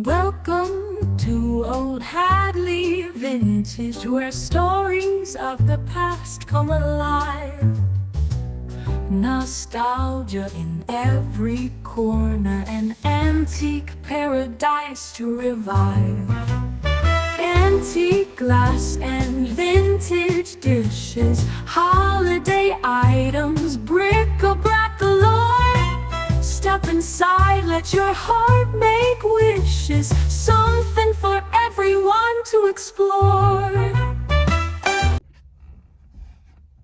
Welcome to Old Hadley Vintage, where stories of the past come alive. Nostalgia in every corner, an antique paradise to revive. Antique glass and vintage dishes, holiday items, bric-a-brac galore. Step inside, let your heart make wishes, something for everyone to explore.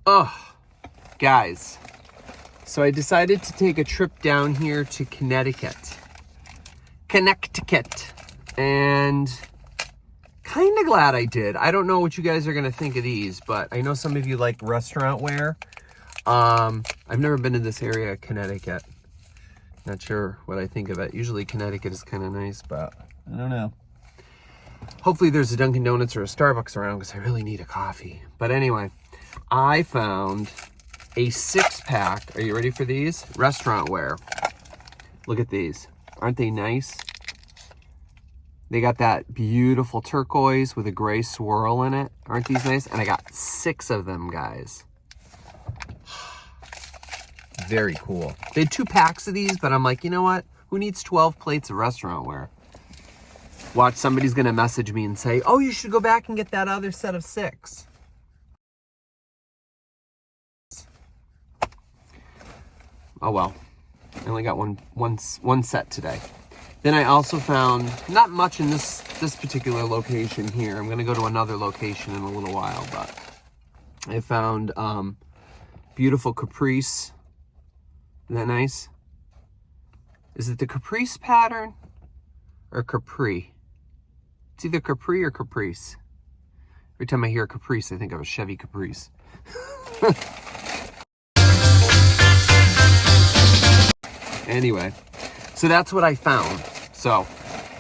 Oh, guys, so I decided to take a trip down here to Connecticut, and kind of glad I did. I don't know what you guys are going to think of these, but I know some of you like restaurant wear. I've never been to this area of Connecticut. Not sure what I think of it. Usually Connecticut is kind of nice, but I don't know. Hopefully there's a Dunkin' Donuts or a Starbucks around because I really need a coffee. But anyway, I found a 6-pack. Are you ready for these? Restaurant wear. Look at these. Aren't they nice? They got that beautiful turquoise with a gray swirl in it. Aren't these nice? And I got 6 of them, guys. Very cool. They had 2 packs of these, but I'm like, you know what? Who needs 12 plates of restaurant wear? Watch, somebody's going to message me and say, oh, you should go back and get that other set of 6. Oh, well. I only got one set today. Then I also found, not much in this particular location here. I'm going to go to another location in a little while, but I found beautiful caprice. Isn't that nice? Is it the caprice pattern or capri? It's either capri or caprice. Every time I hear caprice, I think of a Chevy Caprice. Anyway, so that's what I found. So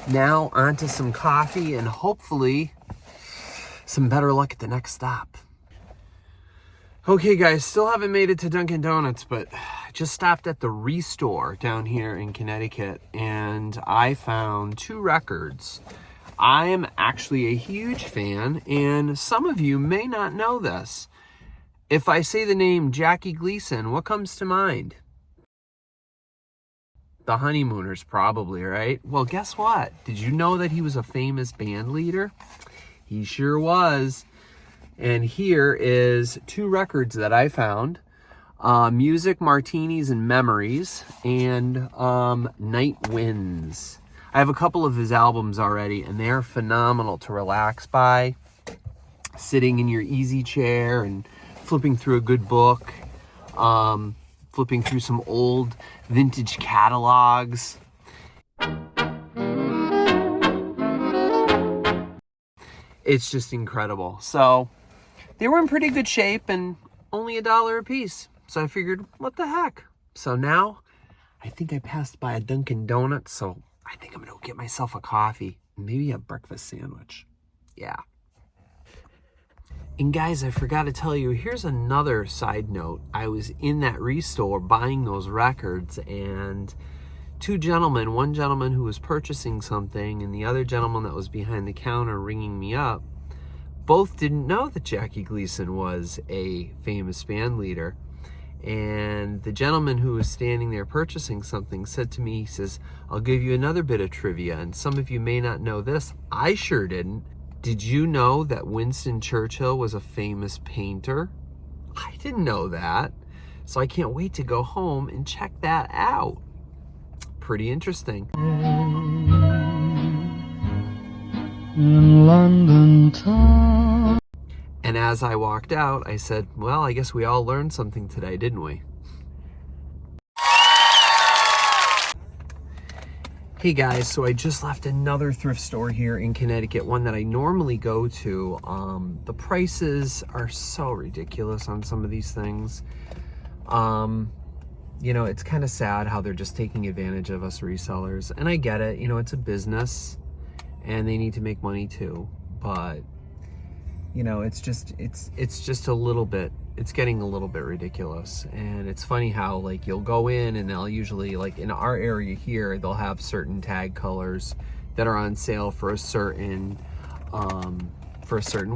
now on to some coffee and hopefully some better luck at the next stop. Okay, guys, still haven't made it to Dunkin' Donuts, but I just stopped at the Restore down here in Connecticut, and I found 2 records. I am actually a huge fan, and some of you may not know this. If I say the name Jackie Gleason, what comes to mind? The Honeymooners, probably, right? Well, guess what? Did you know that he was a famous band leader? He sure was. And here is 2 records that I found. Music, Martinis, and Memories, and Night Winds. I have a couple of his albums already, and they're phenomenal to relax by. Sitting in your easy chair and flipping through a good book. Flipping through some old vintage catalogs. It's just incredible. So they were in pretty good shape and only $1 a piece. So I figured, what the heck? So now I think I passed by a Dunkin' Donuts, so I think I'm going to get myself a coffee and maybe a breakfast sandwich. Yeah. And guys, I forgot to tell you, here's another side note. I was in that Restore buying those records, and 2 gentlemen, one gentleman who was purchasing something and the other gentleman that was behind the counter ringing me up, both didn't know that Jackie Gleason was a famous band leader. And the gentleman who was standing there purchasing something said to me, he says, I'll give you another bit of trivia, and some of you may not know this. I sure didn't. Did you know that Winston Churchill was a famous painter? I didn't know that. So I can't wait to go home and check that out. Pretty interesting. In London town. And as I walked out, I said, well, I guess we all learned something today, didn't we? Hey guys, so I just left another thrift store here in Connecticut, one that I normally go to. The prices are so ridiculous on some of these things. You know, it's kind of sad how they're just taking advantage of us resellers. And I get it, you know, it's a business and they need to make money too. But, you know, it's just a little bit, it's getting a little bit ridiculous. And it's funny how, like, you'll go in and they'll usually, like in our area here, they'll have certain tag colors that are on sale for a certain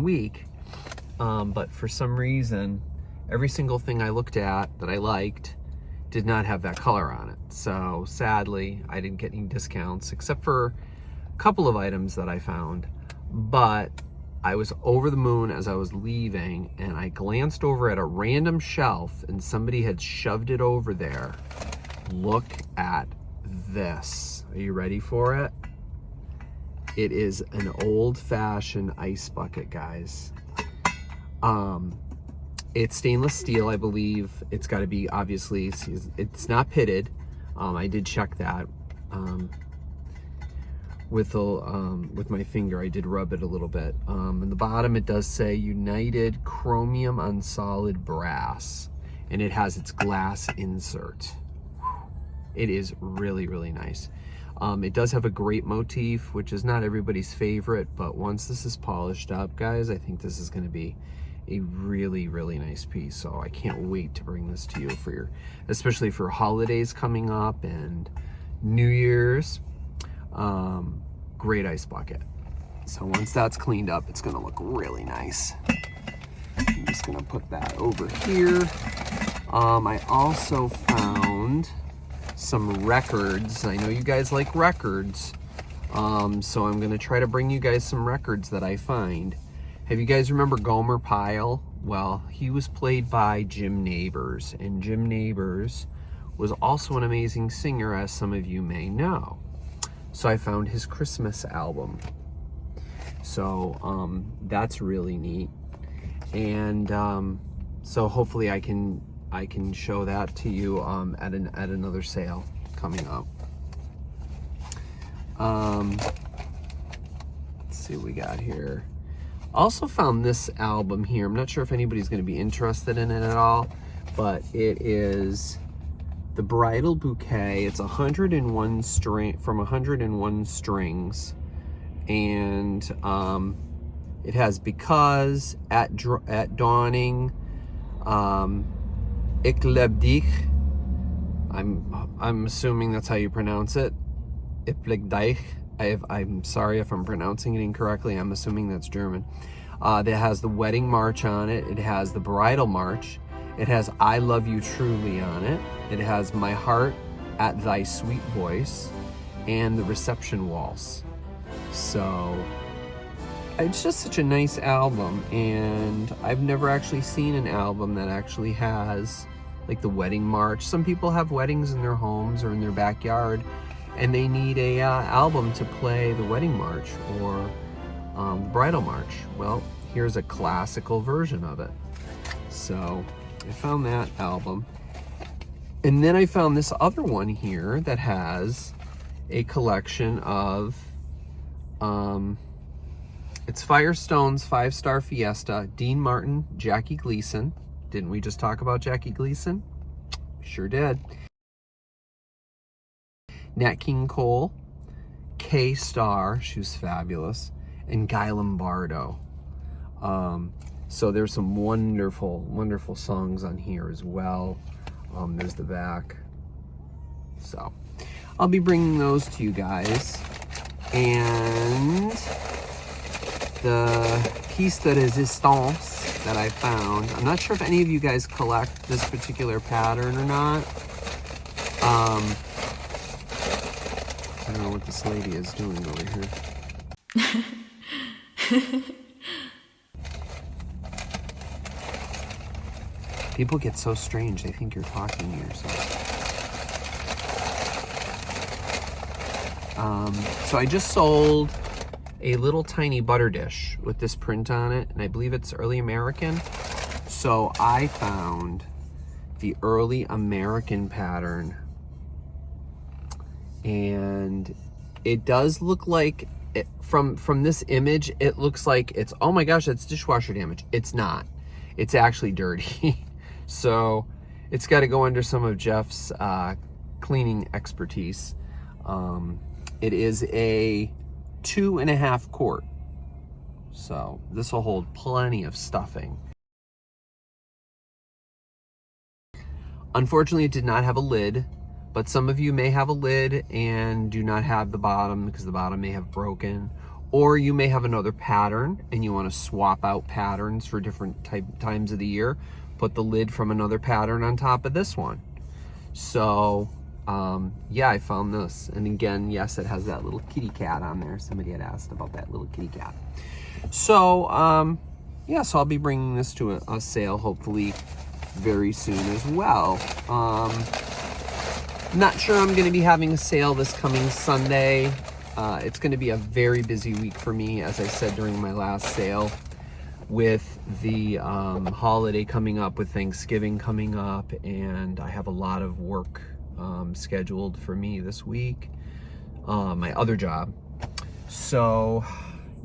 week. But for some reason, every single thing I looked at that I liked did not have that color on it. So sadly, I didn't get any discounts except for a couple of items that I found. But I was over the moon as I was leaving, and I glanced over at a random shelf and somebody had shoved it over there. Look at this. Are you ready for it? It is an old-fashioned ice bucket, guys. It's stainless steel, I believe. It's got to be, obviously, it's not pitted. I did check that. With my finger, I did rub it a little bit. In the bottom, it does say United Chromium on Solid Brass, and it has its glass insert. It is really, really nice. It does have a grape motif, which is not everybody's favorite, but once this is polished up, guys, I think this is going to be a really, really nice piece. So I can't wait to bring this to you for especially for holidays coming up and New Year's. Great ice bucket. So once that's cleaned up, it's going to look really nice. I'm just going to put that over here. I also found some records. I know you guys like records, so I'm gonna try to bring you guys some records that I find. Have you guys remember Gomer Pyle? Well, he was played by Jim Nabors, and Jim Nabors was also an amazing singer, as some of you may know. So I found his Christmas album. So that's really neat, and so hopefully I can show that to you at another sale coming up. Let's see what we got here. Also found this album here. I'm not sure if anybody's going to be interested in it at all, but it is The Bridal Bouquet. It's 101 from 101 strings, and it has Because, At Dawning, Ik Leb Dich. I'm assuming that's how you pronounce it. Ik Leb Dich. I'm sorry if I'm pronouncing it incorrectly. I'm assuming that's German. That has the Wedding March on it. It has the Bridal March. It has I Love You Truly on it. It has My Heart at Thy Sweet Voice and the Reception Waltz. So it's just such a nice album, and I've never actually seen an album that actually has like the Wedding March. Some people have weddings in their homes or in their backyard, and they need a album to play the Wedding March or the Bridal March. Well, here's a classical version of it. So I found that album. And then I found this other one here that has a collection of, it's Firestone's 5-Star Fiesta, Dean Martin, Jackie Gleason. Didn't we just talk about Jackie Gleason? Sure did. Nat King Cole, Kay Starr, she was fabulous, and Guy Lombardo. So there's some wonderful, wonderful songs on here as well. There's the back. So I'll be bringing those to you guys. And the piece de resistance that I found, I'm not sure if any of you guys collect this particular pattern or not. I don't know what this lady is doing over here. People get so strange, they think you're talking to yourself. So I just sold a little tiny butter dish with this print on it, and I believe it's early American. So I found the early American pattern, and it does look like it, from this image, it looks like it's, oh my gosh, that's dishwasher damage. It's not. It's actually dirty. So it's got to go under some of Jeff's cleaning expertise. It is a 2.5 quart. So this will hold plenty of stuffing. Unfortunately, it did not have a lid, but some of you may have a lid and do not have the bottom because the bottom may have broken, or you may have another pattern and you want to swap out patterns for different times of the year. Put the lid from another pattern on top of this one. So yeah, I found this, and again, yes, it has that little kitty cat on there. Somebody had asked about that little kitty cat. So yeah, so I'll be bringing this to a sale hopefully very soon as well. Not sure I'm going to be having a sale this coming Sunday. It's going to be a very busy week for me, as I said during my last sale, with the holiday coming up, with Thanksgiving coming up, and I have a lot of work scheduled for me this week, my other job. So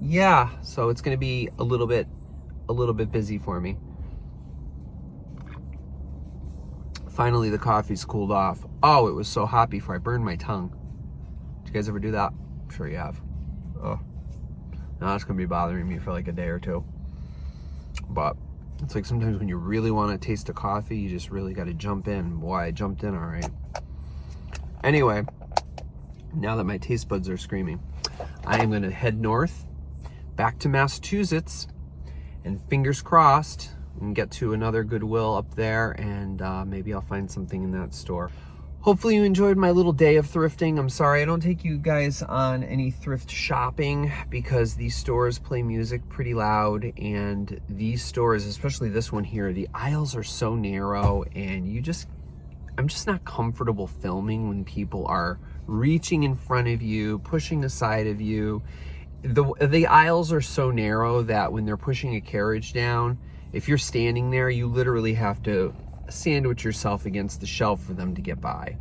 yeah, so it's going to be a little bit busy for me. Finally, the coffee's cooled off. Oh, it was so hot before I burned my tongue. Did you guys ever do that? I'm sure you have. Oh, now it's gonna be bothering me for like a day or two. But it's like sometimes when you really want to taste a coffee, you just really got to jump in. Boy, I jumped in all right. Anyway, now that my taste buds are screaming, I am gonna head north, back to Massachusetts, and fingers crossed, and get to another Goodwill up there, and maybe I'll find something in that store. Hopefully you enjoyed my little day of thrifting. I'm sorry I don't take you guys on any thrift shopping because these stores play music pretty loud, and these stores, especially this one here, the aisles are so narrow, and I'm just not comfortable filming when people are reaching in front of you, pushing aside of you. The aisles are so narrow that when they're pushing a carriage down, if you're standing there, you literally have to sandwich yourself against the shelf for them to get by.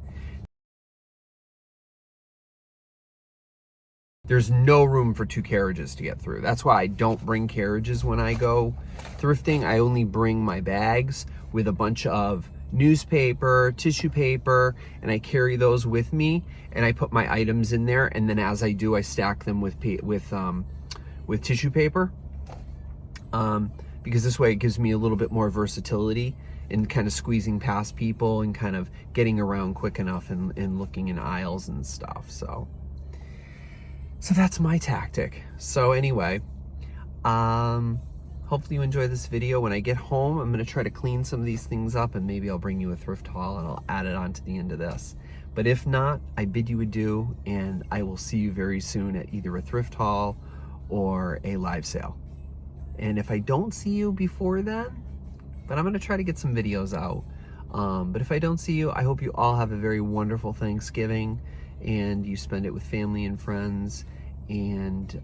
There's no room for two carriages to get through. That's why I don't bring carriages when I go thrifting. I only bring my bags with a bunch of newspaper, tissue paper, and I carry those with me, and I put my items in there, and then as I do, I stack them with tissue paper. Because this way it gives me a little bit more versatility in kind of squeezing past people and kind of getting around quick enough and looking in aisles and stuff. So that's my tactic. So anyway, hopefully you enjoy this video. When I get home, I'm going to try to clean some of these things up, and maybe I'll bring you a thrift haul and I'll add it on to the end of this. But if not, I bid you adieu, and I will see you very soon at either a thrift haul or a live sale. And if I don't see you before then, but I'm going to try to get some videos out. But if I don't see you, I hope you all have a very wonderful Thanksgiving, and you spend it with family and friends, and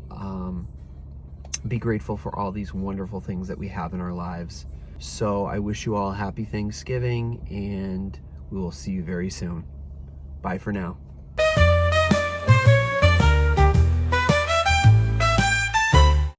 be grateful for all these wonderful things that we have in our lives. So I wish you all a happy Thanksgiving, and we will see you very soon. Bye for now.